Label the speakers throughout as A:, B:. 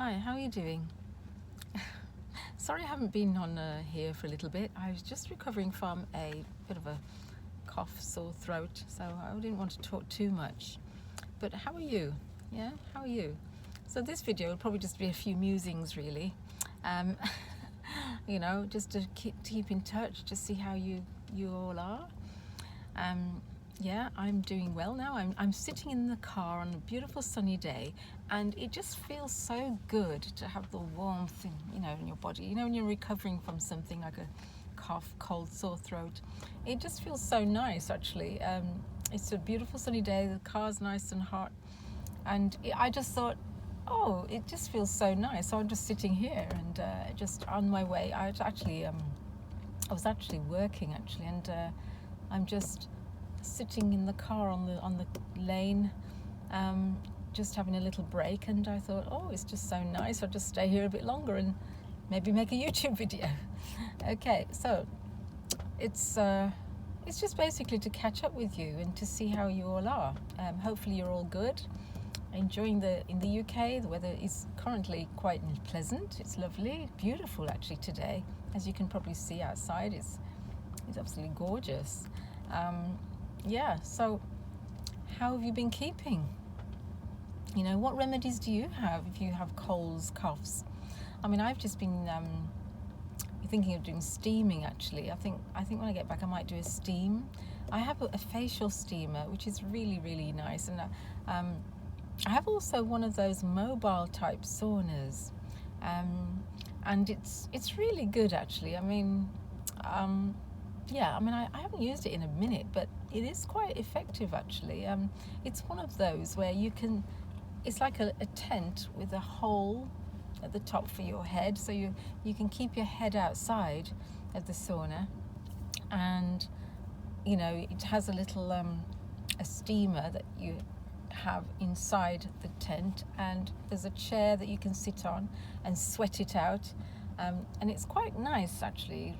A: Hi, how are you doing? Sorry I haven't been on here for a little bit. I was just recovering from a bit of a cough, sore throat, so I didn't want to talk too much. But how are you? Yeah, how are you? So this video will probably just be a few musings, really. Um, just to keep in touch, just see how you all are. Yeah, I'm doing well now. I'm sitting in the car on a beautiful sunny day, and it just feels so good to have the warmth in your body. When you're recovering from something like a cough, cold, sore throat, it just feels so nice, actually. It's a beautiful sunny day, the car's nice and hot, and I just thought, oh, it just feels so nice. So I'm just sitting here and just on my way. I was actually working, and I'm just sitting in the car on the lane, just having a little break, and I thought, oh, it's just so nice. I'll just stay here a bit longer and maybe make a YouTube video. Okay, so it's just basically to catch up with you and to see how you all are. Hopefully you're all good, enjoying in the UK. The weather is currently quite pleasant. It's lovely, beautiful actually today, as you can probably see outside. It's absolutely gorgeous. So how have you been keeping? What remedies do you have if you have colds, coughs? I've just been thinking of doing steaming, actually. I think when I get back I might do a steam. I have a facial steamer, which is really, really nice, and I have also one of those mobile type saunas, and it's really good, actually. I haven't used it in a minute, but it is quite effective, actually. It's one of those where it's like a tent with a hole at the top for your head, so you can keep your head outside of the sauna, and it has a little a steamer that you have inside the tent, and there's a chair that you can sit on and sweat it out, and it's quite nice, actually.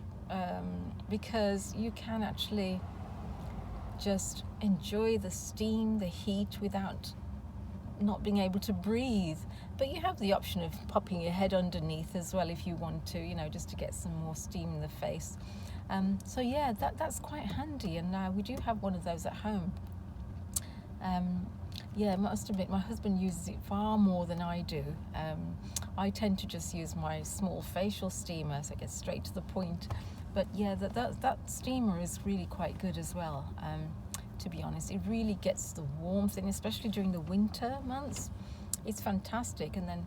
A: Because you can actually just enjoy the steam, the heat, without not being able to breathe. But you have the option of popping your head underneath as well if you want to, just to get some more steam in the face. That's quite handy, and we do have one of those at home. I must admit, my husband uses it far more than I do. I tend to just use my small facial steamer, so it gets straight to the point. But yeah, that steamer is really quite good as well. To be honest, it really gets the warmth in, especially during the winter months. It's fantastic. And then,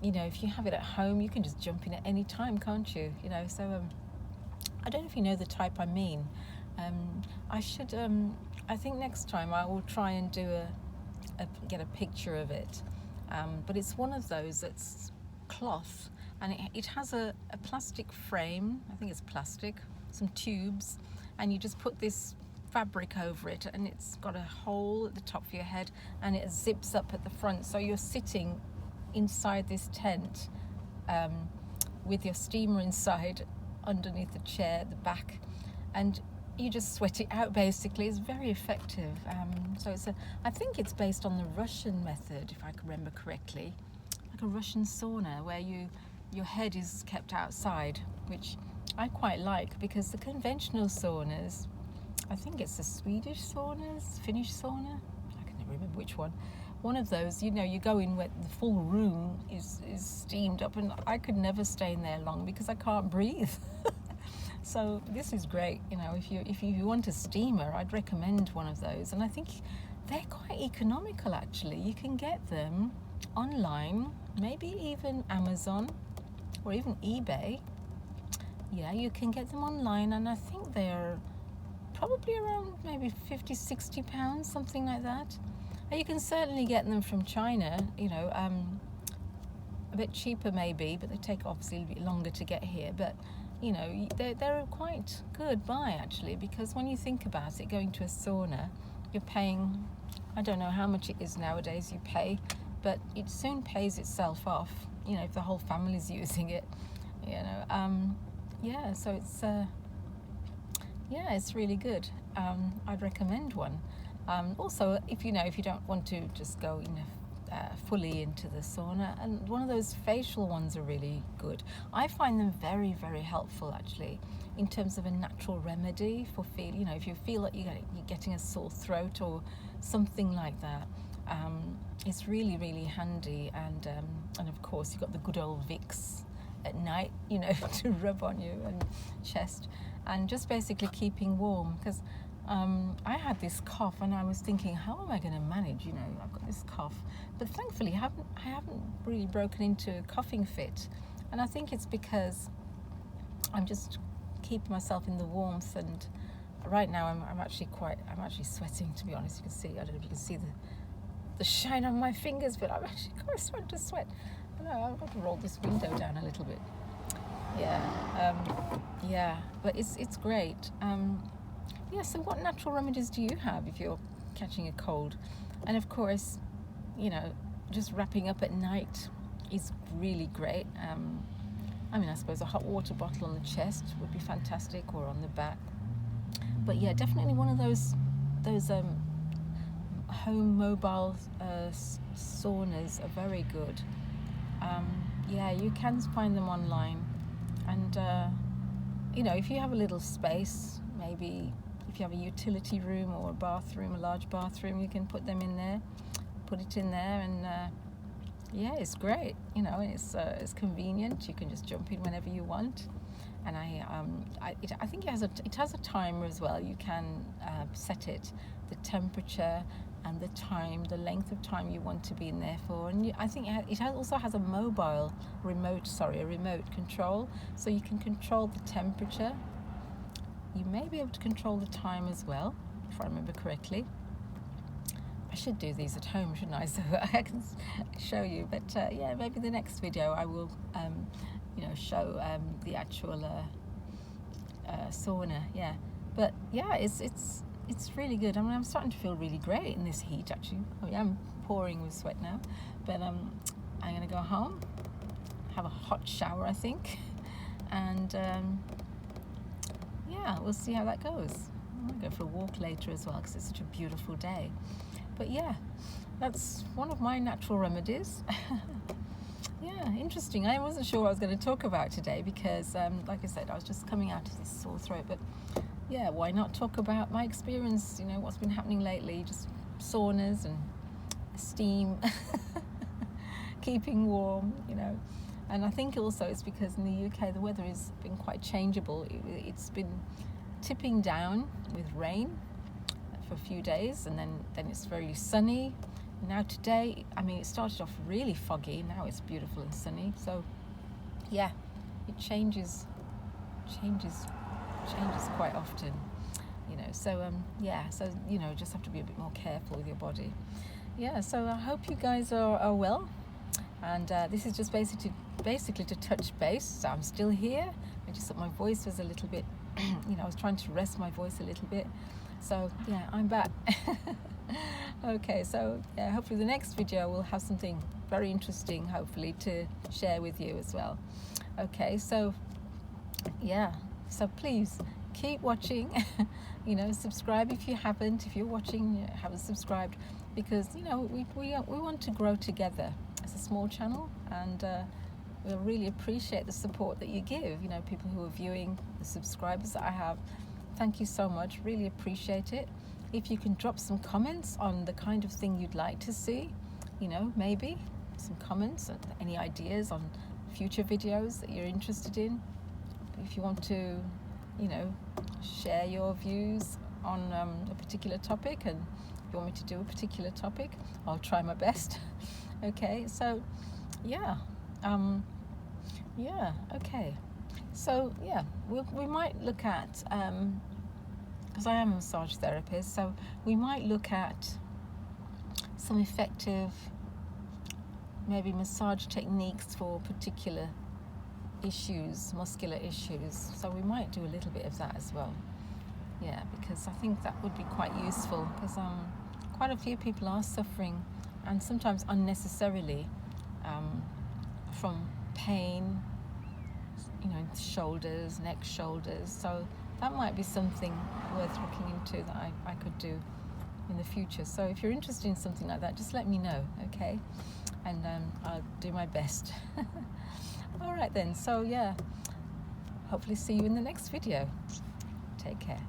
A: if you have it at home, you can just jump in at any time, can't you? So I don't know if you know the type I mean. I think next time I will try and get a picture of it. But it's one of those that's cloth, and it has a plastic frame. I think it's plastic, some tubes, and you just put this fabric over it, and it's got a hole at the top of your head, and it zips up at the front, so you're sitting inside this tent with your steamer inside underneath the chair at the back, and you just sweat it out. Basically, it's very effective. I think it's based on the Russian method, if I can remember correctly, like a Russian sauna where your head is kept outside, which I quite like, because the conventional saunas, I think it's the Swedish saunas, Finnish sauna, I can never remember which one. One of those, you go in where the full room is steamed up, and I could never stay in there long because I can't breathe. So this is great. If you want a steamer, I'd recommend one of those, and I think they're quite economical, actually. You can get them online, maybe even Amazon or even eBay. Yeah, you can get them online, and I think they're probably around maybe £50-60, something like that. And you can certainly get them from China, a bit cheaper maybe, but they take obviously a bit longer to get here. But they're quite good buy, actually, because when you think about it, going to a sauna, you're paying, I don't know how much it is nowadays you pay, but it soon pays itself off, if the whole family's using it, so it's really good. I'd recommend one. Also, if you don't want to just go fully into the sauna, and one of those facial ones are really good. I find them very, very helpful actually, in terms of a natural remedy for if you feel like you're getting a sore throat or something like that. It's really, really handy, and of course you've got the good old Vicks at night, to rub on you and chest, and just basically keeping warm, because I had this cough and I was thinking, how am I going to manage? I've got this cough, but thankfully I haven't really broken into a coughing fit, and I think it's because I'm just keeping myself in the warmth. And right now I'm actually sweating, to be honest. You can see, I don't know if you can see the shine on my fingers, but I'm actually starting to sweat. I've got to roll this window down a little bit. But it's great. So what natural remedies do you have if you're catching a cold? And of course, just wrapping up at night is really great. I suppose a hot water bottle on the chest would be fantastic, or on the back. But yeah, definitely one of those home mobile saunas are very good. You can find them online, and if you have a little space, maybe if you have a utility room or a large bathroom, you can put it in there, and it's great. It's convenient. You can just jump in whenever you want, and I think it has a timer as well. You can set it, the temperature and the time, the length of time you want to be in there for. And I think it also has a remote control, so you can control the temperature. You may be able to control the time as well, if I remember correctly. I should do these at home, shouldn't I, so I can show you. But maybe the next video I will show the actual sauna. But it's really good. I'm starting to feel really great in this heat, actually. I'm pouring with sweat now, but I'm going to go home, have a hot shower, I think, and we'll see how that goes. I'm going to go for a walk later as well, because it's such a beautiful day. But that's one of my natural remedies. Interesting. I wasn't sure what I was going to talk about today, because like I said, I was just coming out of this sore throat. But why not talk about my experience, what's been happening lately, just saunas and steam, keeping warm, And I think also it's because in the UK the weather has been quite changeable. It's been tipping down with rain for a few days, and then it's very sunny. Now today, it started off really foggy. Now it's beautiful and sunny. So it changes quite often, So just have to be a bit more careful with your body. So I hope you guys are well. And this is just basically to touch base. So I'm still here. I just thought my voice was a little bit, I was trying to rest my voice a little bit. So I'm back. Okay, so hopefully the next video will have something very interesting, hopefully, to share with you as well. Okay, so please keep watching. Subscribe if you haven't. If you're watching, haven't subscribed, because we want to grow together. It's a small channel, and we'll really appreciate the support that you give. People who are viewing, the subscribers that I have. Thank you so much. Really appreciate it. If you can drop some comments on the kind of thing you'd like to see, maybe some comments, any ideas on future videos that you're interested in. If you want to, share your views on a particular topic, and if you want me to do a particular topic, I'll try my best. Okay, so okay. So we might look at, because I am a massage therapist, so we might look at some effective, maybe massage techniques for particular issues, muscular issues. So we might do a little bit of that as well. Because I think that would be quite useful, because quite a few people are suffering, and sometimes unnecessarily, from pain, shoulders, neck, shoulders. So that might be something worth looking into that I could do in the future. So if you're interested in something like that, just let me know, okay? And I'll do my best. All right then, so yeah, hopefully see you in the next video. Take care.